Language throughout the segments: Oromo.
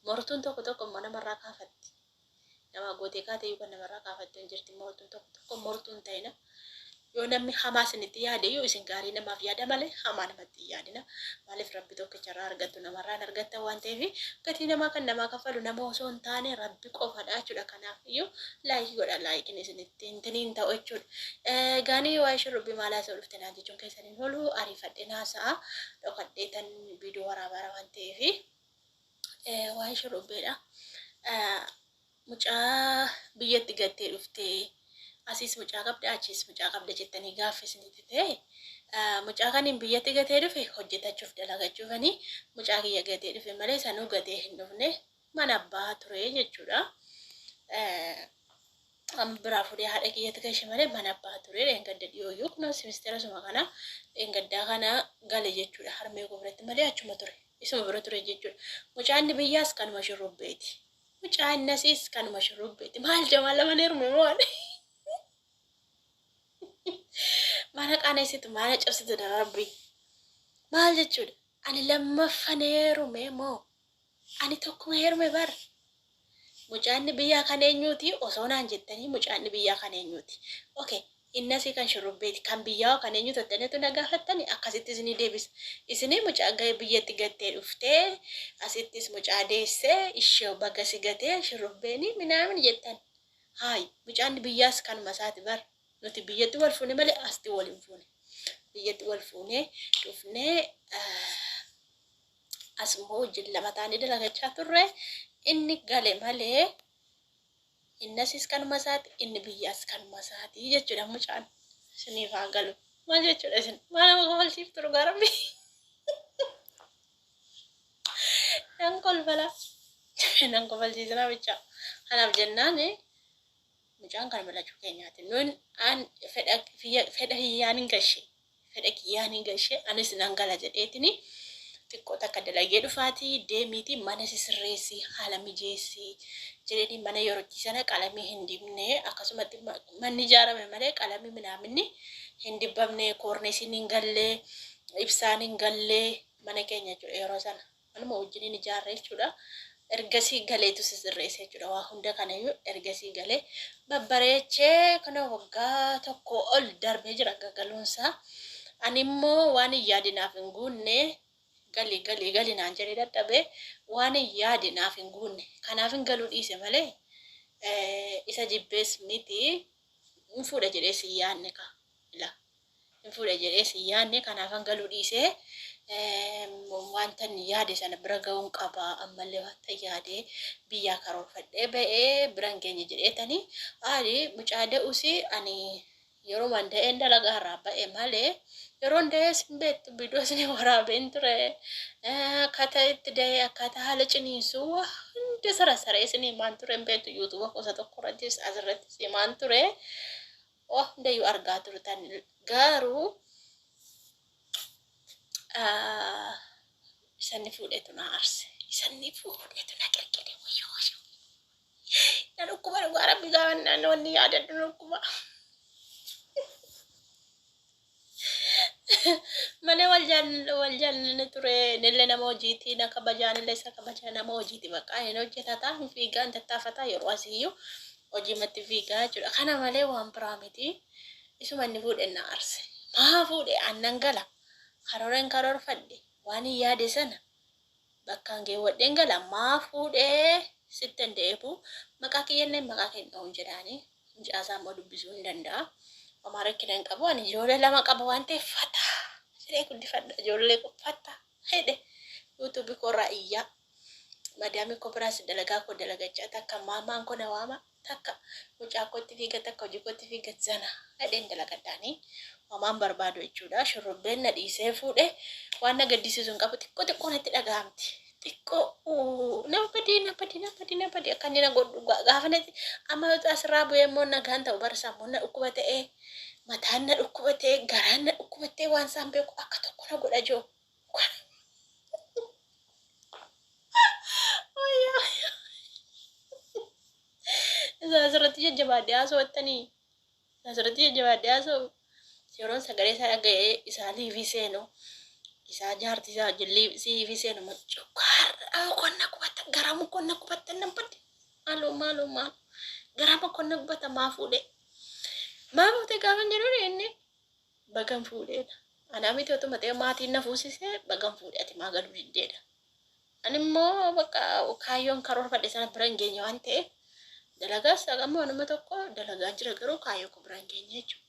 Mortuun tokko mana marraa kaafatti. Nama gootee kaatee yookaan namarraa kaafattee hin jirti mortuun tokko mortuun ta'ina. Yoo namni hamaa isinitti yaade yoo isin gaarii namaaf yaada malee hamaa namatti hin yaadina. Maaliif rabbi tokkicharraa argattu namarraan argatta waan ta'eef gatii namaa kan namaa kaffalu nama osoo hin taane rabbi qofadha jechuudha. Kanaaf iyyuu laayikii godha laayikiin isinitti hintiniin ta'u jechuudha. Gaanii waa'ee shurrubbii maalaa isa dhufte naan jechuun keessaniin oolu ariifadhee naasa'a dhokadheetan viidiyoo waraabara waan ta'eef waa'ee shurrubbeedha. Mucaa biyyatti gattee dhuftee asis mucaa qabda achis mucaa qabda jettanii gaaffisnitti ta'e mucaa kaniin biyyatti gatee dhufe hojjetachuuf dalagachuufanii mucaa kiyya gatee dhufe malee sanuu gatee hin dhufne mana abbaa ture jechuudha. Biraa fuudhee haadha kiyyatti gashe malee mana abbaa ture dheengadda dhiyooyyuu kunuun ministeera suma kana dheengaddaa kana gale jechuudha. Harmee gobratti malee achuma ture isuma bira ture jechuudha. Mucaan biyyaas kanuma shurrubbeeti. Mucaan nasiis kanuma shurrubbeeti. Maal jamaa lama neerme waan mana qaanessitu mana cabsitu darabbi maal jechuudha. Ani lammaffan heerume moo ani tokkuma heerume bar mucaan biyyaa kan eenyuuti osoo naan jettanii mucaan biyyaa kan eenyuuti. Okay innasi kan shurrubbeeti kan biyyaa kan eenyu tottenetu na gaafattani akkasitti isinii deebisa. Isinii mucaa biyyatti gattee dhuftee asittis mucaa deessee ishee bagga si gatee shurrubbeeni minaamin jettan. Haay mucaan biyyaas kanuma isaati bar. Nuti biyyatti wal fuune malee asti wal hin fuune. Biyyatti wal fuune dhufnee asmoo jilla taanii dalagachaa turre inni gale malee innasis kanuma isaati inni biyyaas kanuma isaati jechuudha mucaan. Isiniif haa galu. Maal jechuudha isin? Maal nama kofalchiiftu dhugaa rabbi? Nan kolfala. Nan kofalchiisna bicha. Kanaaf jennaan mucaan kan malachuu keenyaati. Nuun an fedha hiyyaan hin gashe. Fedha kiyyaan hin gashe. Anis nan gala jedheetini xiqqoo takka dalagee dhufaatii deemiiti mana sisirreessi haala mijeessi jedheni mana yerootti sana qalamii hin dibne akkasumatti manni ijaarame malee qalamii minaaminni hin dibamne koorneesiin hin galle ibsaan hin galle mana keenya jechuudha yeroo sana manuma wajjiniin ijaarre jechuudha. Ergasii galeetu sisirreesse jechuudha. Waa hunda kanayyuu ergasii galee babbareechee kana waggaa tokko ol darbee jira gagaluunsaa. Ani immoo waan yaadinaaf hin guunne gali naan jedhee dadhabee waan yaadinaaf hin guunne kanaaf hin galuu dhiise malee isa jibbees miti hin fuudha jedhee si yaanne ka ila hin fuudha jedhee si yaanne kanaaf hin galuu dhiise wanta yaade sana bira ga'uun qaba ammallee wanta yaade biyyaa karoorfadhee ba'ee biraan keenya jedheetanii haali mucaa da'uusi ani yeroo manda'een dalagaa irraa ba'e malee yeroo ndee simbeetu bidoo isin waraabeen ture akkaataa itti da'ee akkaataa haala ciniinsuu hundi sarasaree isin himaan ture beetu yuutuuba gosa tokko irrattis asirrattis himaan ture hundayyuu argaa turtan garuu isanni fuudheetu na aarse isanni fuudheetu na qirqire wayyoo na dhukkuma dhugaa rabbi gaafa naannoonni yaadadhu dhukkuma. Mana wal jaallanne ture nille nama hojiitii na kabajaa nille isa kabajaa nama hojiitii maqaa hin hojjetataa hin fiigaan tattaafataa yeroo asiyyuu hojii matti fiigaa jechuudha. Kana malee waan biraa miti isuma inni fuudhee na aarse maa fuudhee aannan gala karooreen karoorfadhe waan hin yaade sana bakkaan geewwadheen gala maa fuudhee sitten deebu maqaa kiyyannee maqaa kennaa'uun jedhaanii mucaasaa immoo dubbisuu hin danda'a. Amara kiran qabu ani ijoollee lama qaba waan ta'eef fata siree guddifadha ijoollee fata hedhe YouTube korraa iyyaa madaami ko biraas dalagaa ko dalagachaa takka maamaan ko na waama takka mucaa kootti fiiga takka hojii kootti fiiga zana hedheen dalagadhaanii maamaan barbaadu jechuudha. Shurrubbeen na dhiisee fuudhe waan na gaddisiisu hin qabu xiqqoo natti dhaga'amti xiqqoo nama badii akka inni na godhu gaafa natti amma asirraa bu'ee immoo nagaan ta'u barsaa immoo na dhukkuba ta'ee mataan na dhukkuba ta'ee garaan na dhukkuba ta'ee waan isaan beeku akka tokko na godha joo. Asirratti jajjabaadhee haasawwattanii asirratti jajjabaadhee haasa'u yeroon sagalee isaa dhaga'ee isaa liivii seenu isaa jaartii isaa liivii seenu mucaa qonna qubata garamu kon nakubatan nan pati. Malu. Garama kon nakubata mafude. Maafute gaafa jedhu inni bagan fuudheedha. Anaa miti otuma ta'e maatiin na fuusisee bagan fuudhee ati maa galuu diddeedha. Ani immoo bakka kaayyoon karoorfadhe sana bira hin geenye waan ta'eef dalagaas dhagammoo nama tokko dalagaa jira garuu kaayyoo ko bira hin geenye jechuudha.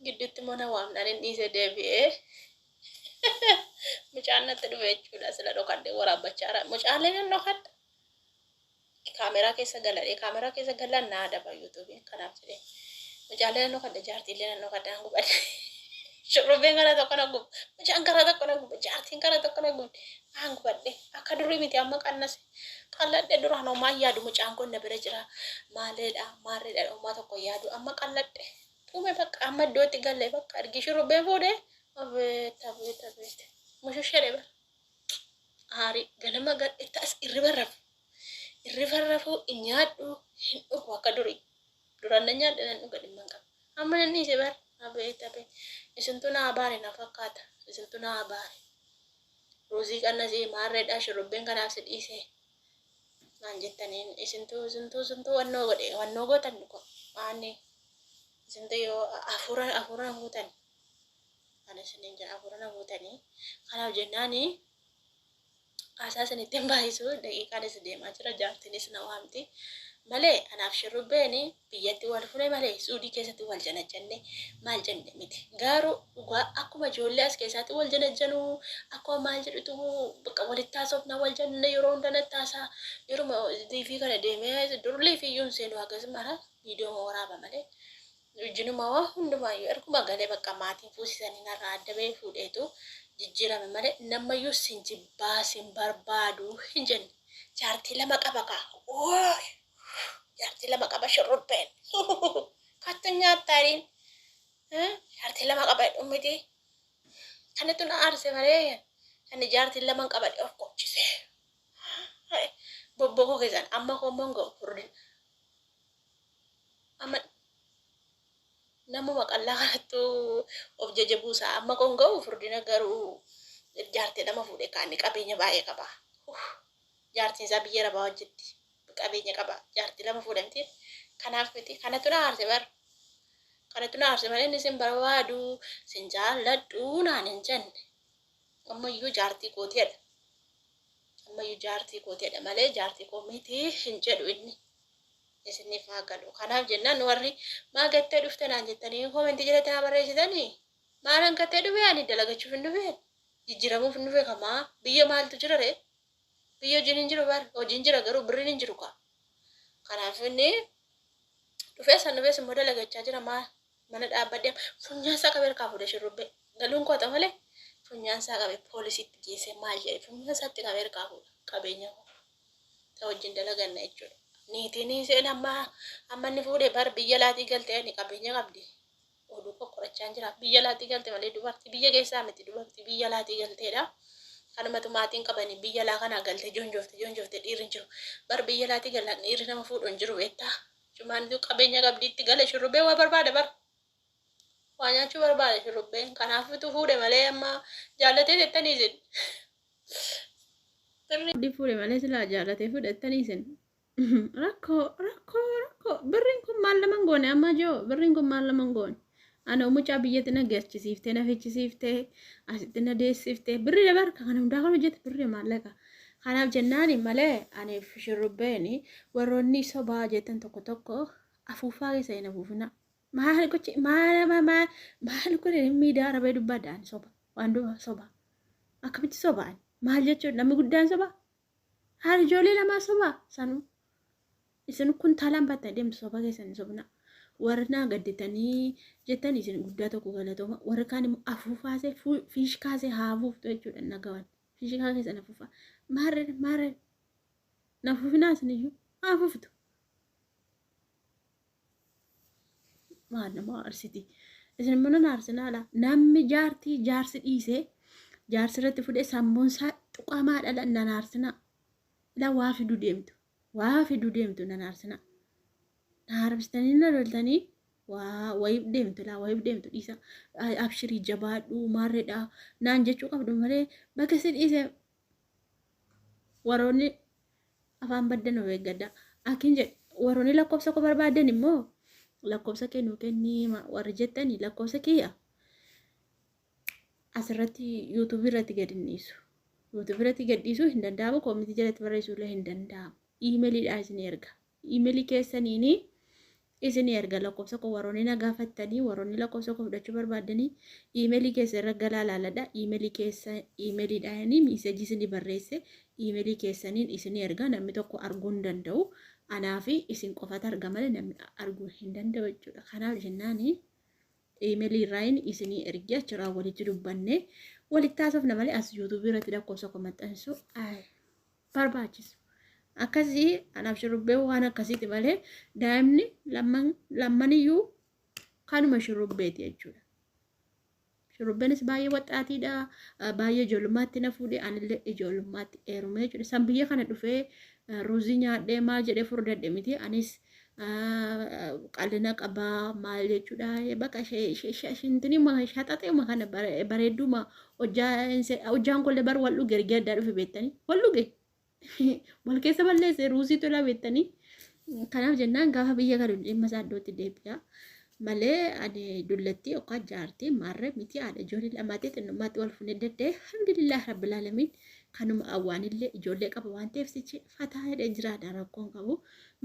Gidduutti mana waamnaan hin dhiisee deebi'ee mucaan natti dhufe jechuudha sila dhokadhee waraabbachaa jira. Mucaalee nan dhokadha. Kaameraa keessa galan naa daba yuutuubiin kanaaf jedhee. Mucaalee nan dhokadha jaartiillee nan dhokadha nan gubadhe. Shurrubbeen gara tokko nan gubbe. Mucaan gara tokko nan gubbe. Jaartiin gara tokko nan gubbe. Nan gubadhe. Akka durii miti amma qannase. Qalladhe duraan homaa yaadu mucaan kun na bira jira. Maarreedha homaa tokko yaadu amma qalladhe. Tuume bakka amma iddootti galle bakka argi shurrubbeen fuudhee. Abeet. Mushushee bara. Aarii ganama gadheetta as irriba rafu nyaadhu hin dhugu akka durii. Duraan na nyaadhe nan dhuga dhimma hin qabu. Amma nan dhiise bara. Abeet. Isintu naa baare na fakkaata. Isintu naa baare. Ruuzii qannasee maarreedhaa shurrubbeen kanaaf si dhiisee. Naan jettaniin isintu wannoo gootan dhugo. Maanni isintu yoo hafuura guutan. Ana isiniin jira hafuura na guutanii. Kanaaf jennaanii haasaa isinitti hin baay'isu daqiiqaanis deemaa jira jaartiinis na waamti. Malee anaaf shurrubbeeni biyyatti wal fure malee suudii keessatti wal janajjanne maal jenne miti. Garuu dhugaa akkuma ijoollee as keessatti wal janajjanu akkuma maal jedhutu bakka walitti haasofna wal janne yeroo hunda nattaasaa yeroo liifii kana deemee dur liifiyyuun seenu akkasumara viidiyoo waraaba malee. Wajjinuma waa hundumaayyuu erguma galee bakka maatiin fuusisanii narraa adda bahee fuudheetu jijjiirame malee namayyuu sin jibbaa sin barbaadu hin jenne. Jaartii lama qaba kaa. Jaartii lama qaba shurrubbeen. Kattu nyaattaariin. Jaartii lama qaba dhummiti. Kanatu na aarse malee kan jaartii lama qaba of qochise. Bobboko keessan amma komongo furdin. Amma namuma qallaa kanattu of jajabuusaa amma kongoo furdina garuu jaartii lama fuudhee kaanni qabeenya baay'ee qaba. Jaartiin isaa biyya rabaa hojjetti. Qabeenya qaba. Jaartii lama fuudhamti. Kanaaf miti. Kanatu na aarse bara. Kanatu na aarse malee inni sin barbaadu sin jaalladhu naan hin jenne. Ammayyuu jaartii kootiidha malee jaartii koo miti hin jedhu inni. Isiniif haa galu. Kanaaf jennaan warri maa gattee dhufte naan jettanii koomentii jalatti haa barreessitanii. Maalan gattee dhufe ani dalagachuuf hin dhufe. Jijjiiramuuf hin dhufe kamaa biyya maaltu jira ree? Biyya hojiin hin jiru bara. Hojiin jira garuu birriin hin jiru kaa. Kanaaf inni dhufee immoo dalagachaa jira mana dhaabbadee funyaan isaa qabee harkaa fuudhee shurrubbee. Galuun koota malee funyaan isaa qabee poolisiitti geessee maal jedhe funyaan isaatti qabee harkaa fuudha qabeenya koo. Isa wajjin dalaganna jechuudha. Niitiin isheen amma inni fuudhee bara biyya laatii galtee ani qabeenya qabdi. Oduu kokkorachaa jira. Biyya laatii galte malee dubartii biyya keessaa miti dubartii biyya laatii galteedha. Kanumatu maatiin qabanii biyya laa kana galte joonjoofte dhiirri hin jiru. Bara biyya laatii galan dhiirri nama fuudhu hin jiru beektaa. Cumaanitu qabeenya qabdiitti gale shurrubbeen waa barbaada bara. Waa nyaachuu barbaada shurrubbeen kanaafitu fuudhe malee amma jaallatee jettanii isin. Fuudhe malee silaa jaallatee fudhattanii isin. Rakkoo birriin kun maal laman goone amma joo birriin kun maal laman goone. Ana mucaa biyyatti na geessisiiftee na fichisiiftee asitti na deessiftee birri dabarka kana hundaa kan hojjete birri maallaqa. Kanaaf jennaani malee ani shurrubbeeni warroonni sobaa jettan tokko afuufaa keessa hin afuufina. Maal godhe miidiyaa rabee dubbaadhaan soba waan duba soba akkamitti sobaan maal jechuudha namni guddaan soba haala ijoollee lamaa soba sanuu isin kun taalaan batta deemtu soba keessan sobna. Warra naa gadditanii jettan isin guddaa tokko galatooma warra kaan immoo afuufaasee fiishkaasee haafuuftu jechuudha nagawan fiishkaa keessan afuufaa maarree nafuufinaa isiniyyuu haafuuftu maal nama aarsiti isin immoo nan aarsinaalaa namni jaarsi dhiisee jaarsi irratti fudhee sammuunsaa tuqamaa dhala nan aarsinaa ilaa waa fiduu deemtu nan aarsinaa. Naarbistanii na loltanii wayib deemtu dhiisa abshirii jabaadhu maarreedha naan jechuu qabdu malee bakka si dhiise warroonni afaan baddan of eeggadda akin jedhe warroonni lakkoofsa ko barbaadan immoo lakkoofsa kennuu kennii warri jettanii lakkoofsa kiyya asirratti YouTube irratti gadhiisu. YouTube irratti gadhiisuu hin danda'amu koomitii jalatti barreessuu illee hin danda'amu. Iimeeliidhaan isin erga. Iimeelii keessaniini isin erga lakkoofsa ko warroonni nagaafattanii warroonni lakkoofsa ko fudhachuu barbaadanii iimeelii keessa irra galaa laaladha. Iimeelii keessa iimeeliidhaan miiseejii isin barreesse iimeelii keessaniin isin erga namni tokko arguu hin danda'u. Anaafi isin qofatu arga malee namni arguu hin danda'u jechuudha. Kanaaf jennaani iimeelii irraan isin ergi achirraa walitti dubbanne walitti haasofna malee as YouTube irratti lakkoofsa ko maxxansu barbaachisu. Akkasii anaaf shurrubbee waan akkasiiti malee daa'imni lammaniyyuu kanuma shurrubbeeti jechuudha. Shurrubbeenis baay'ee waxxaatiidha. Baay'ee ijoollummaatti na fuudhee anillee ijoollummaatti heerume jechuudha. San biyya kana dhufee ruuzii nyaadhee maal jedhee furdadhe miti anis qalina qabaa maal jechuudha. Bakka shintini shaxaxee kana bareedduma hojjaan kollee bar wal dhuge ergi addaa dhufe beektanii wal dhuge. Wal keessa balleesse ruuzii tola beektanii kanaaf jennaan gaafa biyya kana dhimma isaa iddootti deebi'a malee ani dullatti yookaan jaartii maarree miti haadha ijoollee lamaatti xinnummaatti wal fuunee daddee alhamdulillah rabbil alamin kanuma awwaanillee ijoollee qaba waan ta'eef sichi fataa jedhee jiraadha rakkoon qabu.